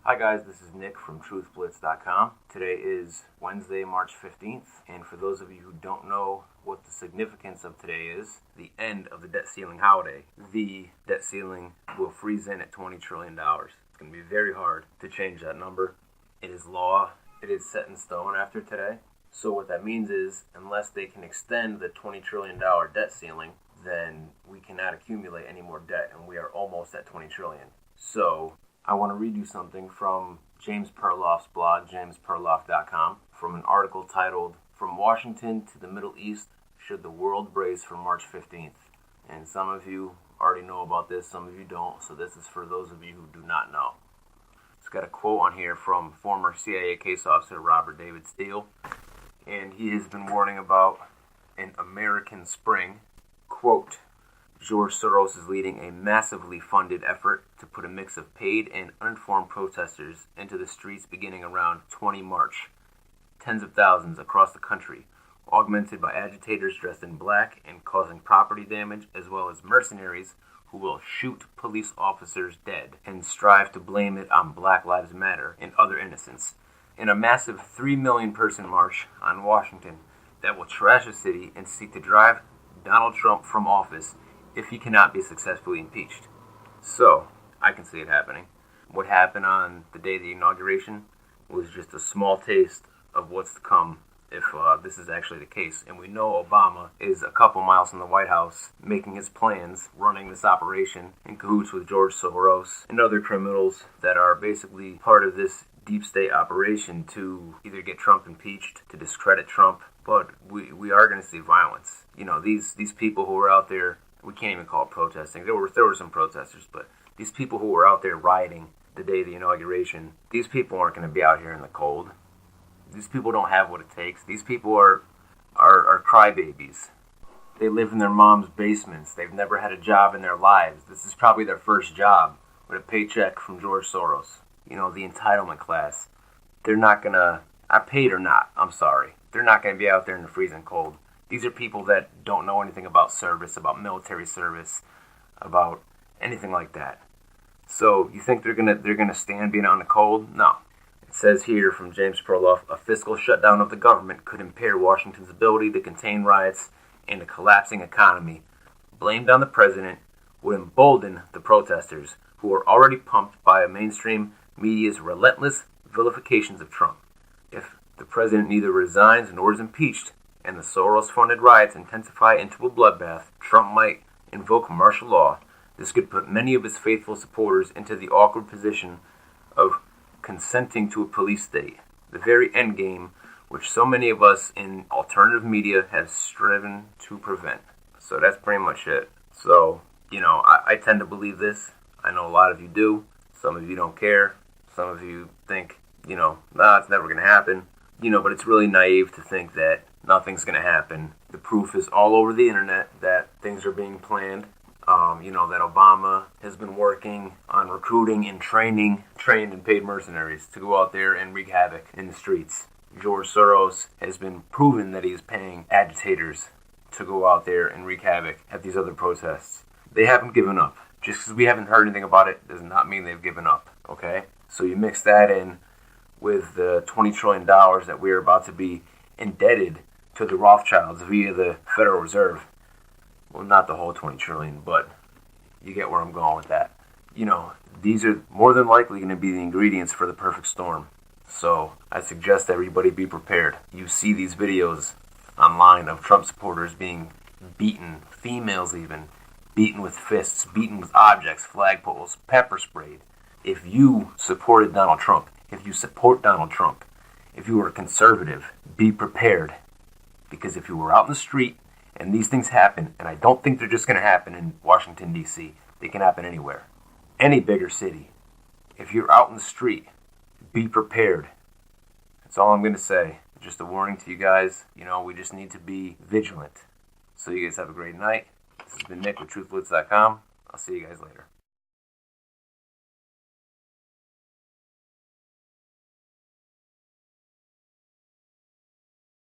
Hi guys, this is Nick from TruthBlitz.com. Today is Wednesday, March 15th, and for those of you who don't know what the significance of today is, the end of the debt ceiling holiday. The debt ceiling will freeze in at $20 trillion. It's going to be very hard to change that number. It is law. It is set in stone after today. So what that means is, unless they can extend the $20 trillion debt ceiling, then we cannot accumulate any more debt, and we are almost at $20 trillion. So I want to read you something from James Perloff's blog, jamesperloff.com, from an article titled, "From Washington to the Middle East, Should the World Brace for March 15th? And some of you already know about this, some of you don't, so this is for those of you who do not know. It's got a quote on here from former CIA case officer Robert David Steele, and he has been warning about an American Spring. Quote, "George Soros is leading a massively funded effort to put a mix of paid and uninformed protesters into the streets beginning around 20 March. Tens of thousands across the country, augmented by agitators dressed in black and causing property damage, as well as mercenaries who will shoot police officers dead and strive to blame it on Black Lives Matter and other innocents. In a massive 3 million person march on Washington that will trash the city and seek to drive Donald Trump from office if he cannot be successfully impeached." So, I can see it happening. What happened on the day of the inauguration was just a small taste of what's to come if this is actually the case. And we know Obama is a couple miles from the White House making his plans, running this operation in cahoots with George Soros and other criminals that are basically part of this deep state operation to either get Trump impeached, to discredit Trump. But we are going to see violence. You know, these people who are out there, we can't even call it protesting. There were some protesters, but these people who were out there rioting the day of the inauguration, these people aren't going to be out here in the cold. These people don't have what it takes. These people are crybabies. They live in their mom's basements. They've never had a job in their lives. This is probably their first job with a paycheck from George Soros. You know, the entitlement class. They're not going to, paid or not, I'm sorry. They're not going to be out there in the freezing cold. These are people that don't know anything about service, about military service, about anything like that. So you think they're gonna stand being out in the cold? No. It says here from James Perloff, "A fiscal shutdown of the government could impair Washington's ability to contain riots, and a collapsing economy, blamed on the president, would embolden the protesters, who are already pumped by a mainstream media's relentless vilifications of Trump. If the president neither resigns nor is impeached, and the Soros-funded riots intensify into a bloodbath, Trump might invoke martial law. This could put many of his faithful supporters into the awkward position of consenting to a police state, the very endgame which so many of us in alternative media have striven to prevent." So that's pretty much it. So, you know, I tend to believe this. I know a lot of you do. Some of you don't care. Some of you think, you know, nah, it's never going to happen. You know, but it's really naive to think that nothing's going to happen. The proof is all over the internet that things are being planned. You know, that Obama has been working on recruiting and trained and paid mercenaries to go out there and wreak havoc in the streets. George Soros has been proven that he is paying agitators to go out there and wreak havoc at these other protests. They haven't given up. Just because we haven't heard anything about it does not mean they've given up, okay? So you mix that in with the $20 trillion that we're about to be indebted to the Rothschilds via the Federal Reserve. Well, not the whole 20 trillion, but you get where I'm going with that. You know, these are more than likely going to be the ingredients for the perfect storm. So I suggest everybody be prepared. You see these videos online of Trump supporters being beaten, females even, beaten with fists, beaten with objects, flagpoles, pepper sprayed. If you supported Donald Trump, if you support Donald Trump, if you are a conservative, be prepared. Because if you were out in the street and these things happen, and I don't think they're just going to happen in Washington, D.C., they can happen anywhere. Any bigger city. If you're out in the street, be prepared. That's all I'm going to say. Just a warning to you guys. You know, we just need to be vigilant. So you guys have a great night. This has been Nick with TruthBlitz.com. I'll see you guys later.